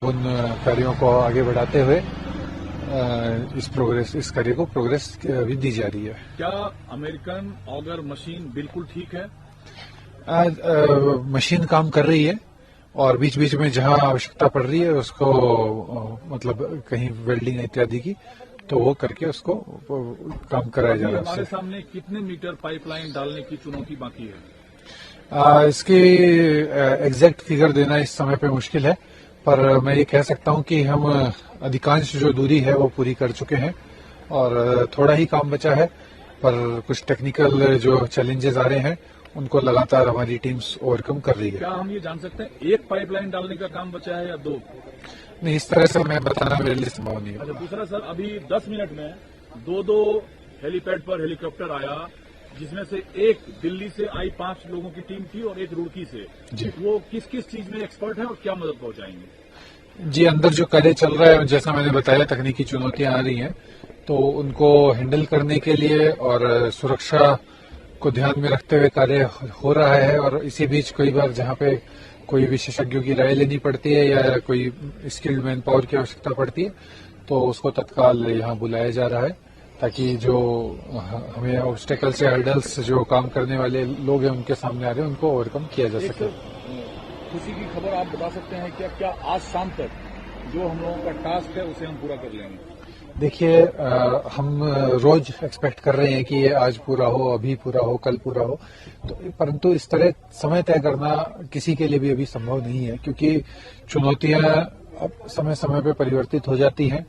उन कार्यों को आगे बढ़ाते हुए इस कार्य को प्रोग्रेस भी दी जा रही है। क्या अमेरिकन ऑगर मशीन बिल्कुल ठीक है? आज मशीन काम कर रही है और बीच बीच में जहां आवश्यकता पड़ रही है उसको मतलब कहीं वेल्डिंग इत्यादि की तो वो करके उसको काम कराया जा रहा है। हमारे सामने कितने मीटर पाइपलाइन डालने की चुनौती बाकी है? इसकी एग्जैक्ट फिगर देना इस समय पे मुश्किल है, पर मैं ये कह सकता हूं कि हम अधिकांश जो दूरी है वो पूरी कर चुके हैं और थोड़ा ही काम बचा है, पर कुछ टेक्निकल जो चैलेंजेस आ रहे हैं उनको लगातार हमारी टीम्स ओवरकम कर रही है। क्या हम ये जान सकते हैं एक पाइपलाइन डालने का काम बचा है या दो? नहीं, इस तरह से मैं बताना मेरे लिए संभव नहीं है। अच्छा, दूसरा सर, अभी 10 मिनट में दो हेलीपैड पर हेलीकॉप्टर आया, जिसमें से एक दिल्ली से आई 5 लोगों की टीम थी और एक रुड़की से। जी, वो किस किस चीज में एक्सपर्ट है और क्या मदद पहुंचाएंगे? जी, अंदर जो कार्य चल रहा है जैसा मैंने बताया तकनीकी चुनौतियां आ रही हैं, तो उनको हैंडल करने के लिए और सुरक्षा को ध्यान में रखते हुए कार्य हो रहा है। और इसी बीच कई बार जहां पे कोई विशेषज्ञों की राय लेनी पड़ती है या कोई स्किल्ड मैन पावर की आवश्यकता पड़ती है तो उसको तत्काल यहाँ बुलाया जा रहा है, ताकि जो हमें ऑब्स्टेकल्स या हर्डल्स जो काम करने वाले लोग हैं उनके सामने आ रहे हैं उनको ओवरकम किया जा सके। खुशी की खबर आप बता सकते हैं क्या आज शाम तक जो हम लोगों का टास्क है उसे हम पूरा कर लेंगे? देखिए, हम रोज एक्सपेक्ट कर रहे हैं कि ये आज पूरा हो, अभी पूरा हो, कल पूरा हो, तो परंतु इस तरह समय तय करना किसी के लिए भी अभी संभव नहीं है, क्योंकि चुनौतियां अब समय समय पे परिवर्तित हो जाती हैं।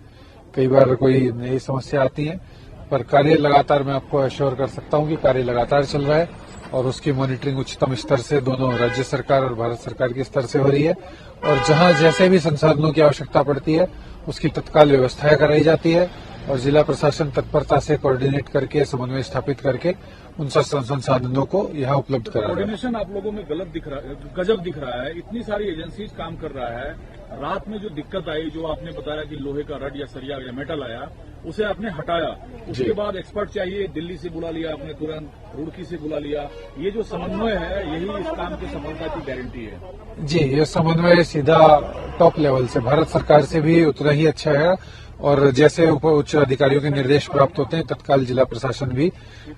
कई बार कोई नई समस्या आती है, पर कार्य लगातार, मैं आपको एश्योर कर सकता हूं कि कार्य लगातार चल रहा है और उसकी मॉनिटरिंग उच्चतम स्तर से दोनों राज्य सरकार और भारत सरकार के स्तर से हो रही है। और जहां जैसे भी संसाधनों की आवश्यकता पड़ती है उसकी तत्काल व्यवस्थाएं कराई जाती है और जिला प्रशासन तत्परता से कोऑर्डिनेट करके समन्वय स्थापित करके उन संसाधनों को यहाँ उपलब्ध करा रहा है। कोऑर्डिनेशन आप लोगों में गजब दिख रहा है। इतनी सारी एजेंसीज काम कर रहा है। रात में जो दिक्कत आई, जो आपने बताया कि लोहे का रड या सरिया या मेटल आया, उसे आपने हटाया, उसके बाद एक्सपर्ट चाहिए, दिल्ली से बुला लिया आपने, तुरंत रुड़की से बुला लिया। ये जो समन्वय है यही इस काम की सफलता की गारंटी है। जी, ये समन्वय सीधा टॉप लेवल से भारत सरकार से भी उतना ही अच्छा है और जैसे उच्च अधिकारियों के निर्देश प्राप्त होते हैं तत्काल जिला प्रशासन भी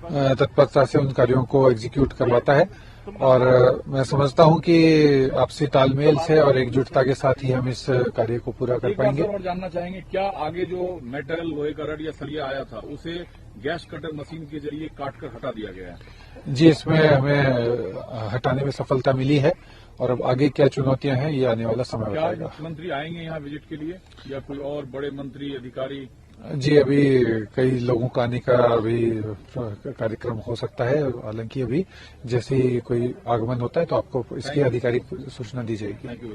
तत्परता से उन कार्यों को एग्जीक्यूट करवाता है। और मैं समझता हूं कि आपसी तालमेल से और एकजुटता के साथ ही हम इस कार्य को पूरा कर पाएंगे। और जानना चाहेंगे, क्या आगे जो मेटल, लोहे का रड या सरिया आया था उसे गैस कटर मशीन के जरिए काटकर हटा दिया गया है? जी, इसमें हमें हटाने में सफलता मिली है और अब आगे क्या चुनौतियां हैं ये आने वाला समय बताएगा। क्या मुख्यमंत्री आएंगे यहाँ विजिट के लिए या कोई और बड़े मंत्री अधिकारी? जी, अभी कई लोगों का आने का अभी कार्यक्रम हो सकता है, हालांकि अभी जैसे ही कोई आगमन होता है तो आपको इसकी आधिकारिक सूचना दी जाएगी।